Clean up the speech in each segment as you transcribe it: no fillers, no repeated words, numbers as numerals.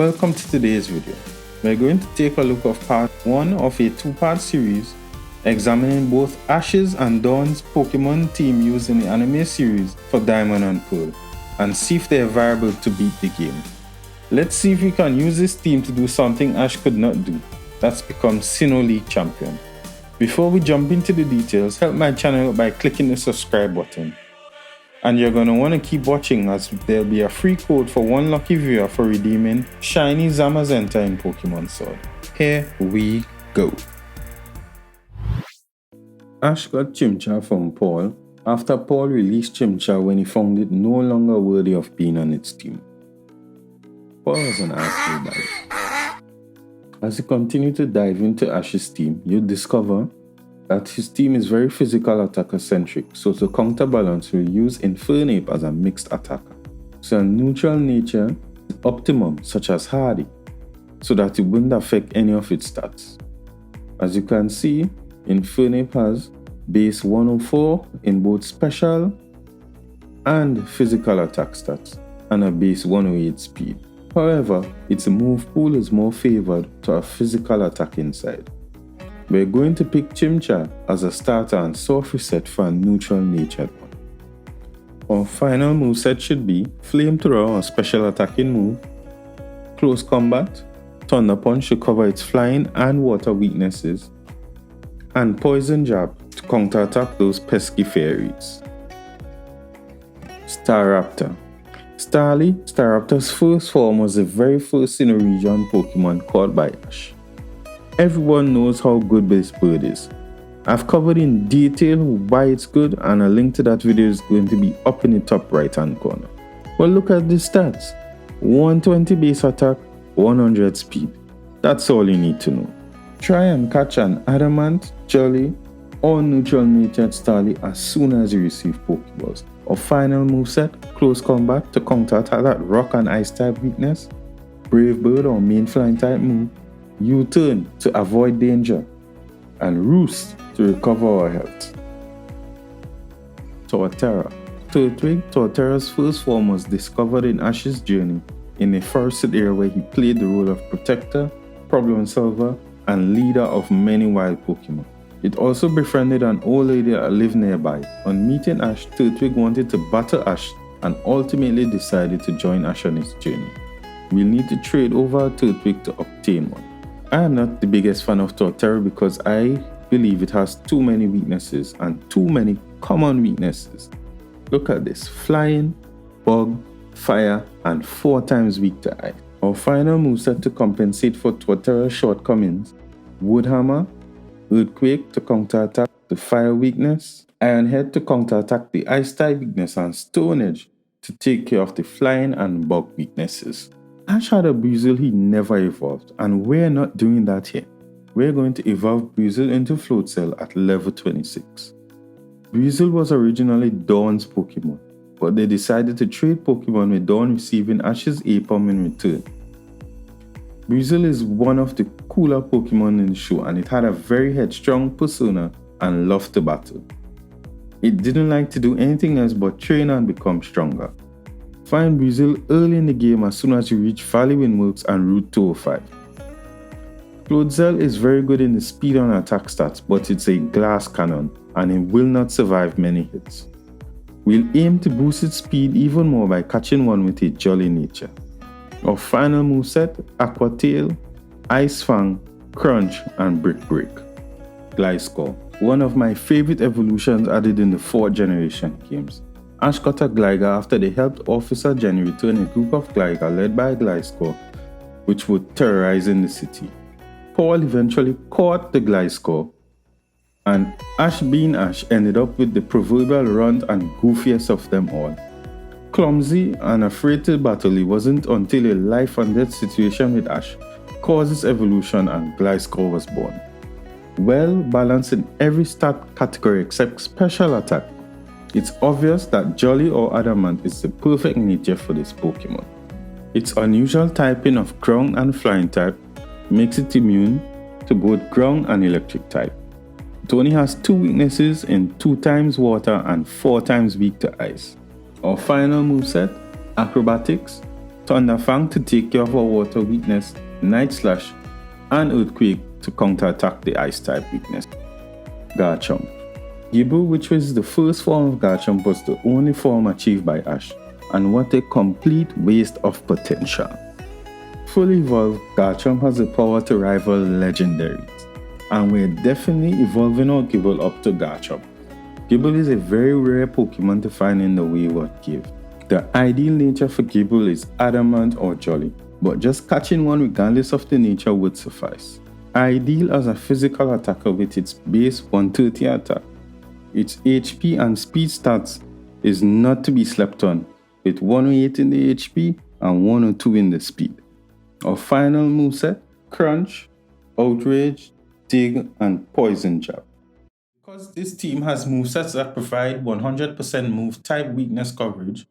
welcome to today's video. We're going to take a look at part 1 of a 2-part series examining both Ash's and Dawn's Pokemon team used in the anime series for Diamond and Pearl and see if they're viable to beat the game. Let's see if we can use this team to do something Ash could not do, that's become Sinnoh League champion. Before we jump into the details, help my channel out by clicking the subscribe button. And you're going to want to keep watching as there'll be a free code for one lucky viewer for redeeming Shiny Zamazenta in Pokémon Sword. Here we go. Ash got Chimchar from Paul after Paul released Chimchar when he found it no longer worthy of being on its team. Paul was an asshole by it. As you continue to dive into Ash's team, you discover that his team is very physical attacker centric, so to counterbalance we'll use Infernape as a mixed attacker. So a neutral nature is optimum such as Hardy, so that it wouldn't affect any of its stats. As you can see, Infernape has base 104 in both special and physical attack stats and a base 108 speed. However, its move pool is more favored to a physical attacking side. We're going to pick Chimchar as a starter and soft reset for a neutral natured one. Our final moveset should be Flamethrower, a special attacking move, Close Combat, Thunder Punch to cover its flying and water weaknesses, and Poison Jab to counterattack those pesky fairies. Staraptor. Staraptor's first form was the very first Sinnoh region Pokemon caught by Ash. Everyone knows how good this bird is. I've covered in detail why it's good, and a link to that video is going to be up in the top right hand corner. Well, look at the stats. 120 base attack, 100 speed. That's all you need to know. Try and catch an Adamant, Jolly, or neutral natured Starly as soon as you receive Pokeballs. Our final moveset, Close Combat to counterattack that Rock and Ice type weakness, Brave Bird or main flying type move, U-turn to avoid danger, and Roost to recover our health. Torterra. Torterra's first form was discovered in Ash's journey in a forested area where he played the role of protector, problem solver, and leader of many wild Pokemon. It also befriended an old lady that lived nearby. On meeting Ash, Turtwig wanted to battle Ash and ultimately decided to join Ash on his journey. We'll need to trade over Turtwig to obtain one. I am not the biggest fan of Torterra because I believe it has too many weaknesses and too many common weaknesses. Look at this: flying, bug, fire, and 4 times weak to ice. Our final moveset to compensate for Torterra's shortcomings: Woodhammer, Earthquake to counterattack the fire weakness, Iron Head to counterattack the ice type weakness, and Stone Edge to take care of the flying and bug weaknesses. Ash had a Buizel he never evolved, and we're not doing that here. We're going to evolve Buizel into Floatzel at level 26. Buizel was originally Dawn's Pokemon, but they decided to trade Pokemon with Dawn receiving Ash's Apom in return. Buizel is one of the cooler Pokemon in the show, and it had a very headstrong persona and loved to battle. It didn't like to do anything else but train and become stronger. Find Buizel early in the game as soon as you reach Valley Windworks and Route 205. Floatzel is very good in the speed and attack stats, but it's a glass cannon and it will not survive many hits. We'll aim to boost its speed even more by catching one with a jolly nature. Our final moveset: Aqua Tail, Ice Fang, Crunch, and Brick Break. Gliscor. One of my favorite evolutions added in the 4th generation games. Ash got a Gligar after they helped Officer Jenny return a group of Gligar led by Gliscor, which were terrorizing the city. Paul eventually caught the Gliscor, and Ash being Ash ended up with the proverbial runt and goofiest of them all. Clumsy and afraid to battle, it wasn't until a life and death situation with Ash caused its evolution and Gliscor was born. Well balanced in every stat category except special attack, it's obvious that Jolly or Adamant is the perfect nature for this Pokemon. Its unusual typing of ground and flying type makes it immune to both ground and electric type. It only has 2 weaknesses in 2 times water and 4 times weak to ice. Our final moveset: Acrobatics, Thunderfang to take care of our water weakness, Night Slash, and Earthquake to counterattack the Ice type weakness. Garchomp. Gible, which was the first form of Garchomp, was the only form achieved by Ash, and what a complete waste of potential. Fully evolved, Garchomp has the power to rival legendaries, and we're definitely evolving our Gible up to Garchomp. Gible is a very rare Pokemon to find in the Wayward Cave. The ideal nature for Gible is Adamant or Jolly, but just catching one regardless of the nature would suffice. Ideal as a physical attacker with its base 130 attack. Its HP and speed stats is not to be slept on, with 108 in the HP and 102 in the speed. Our final moveset, Crunch, Outrage, Dig, and Poison Jab. Because this team has movesets that provide 100% move type weakness coverage,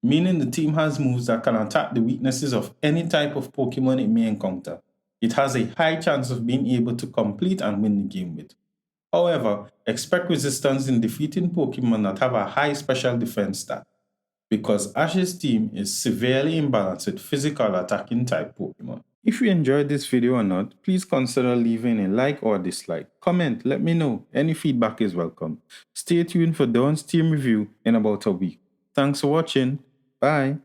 meaning the team has moves that can attack the weaknesses of any type of Pokemon it may encounter, it has a high chance of being able to complete and win the game with. However, expect resistance in defeating Pokemon that have a high special defense stat, because Ash's team is severely imbalanced with physical attacking type Pokemon. If you enjoyed this video or not, please consider leaving a like or dislike. Comment, let me know. Any feedback is welcome. Stay tuned for Dawn's team review in about a week. Thanks for watching. Bye.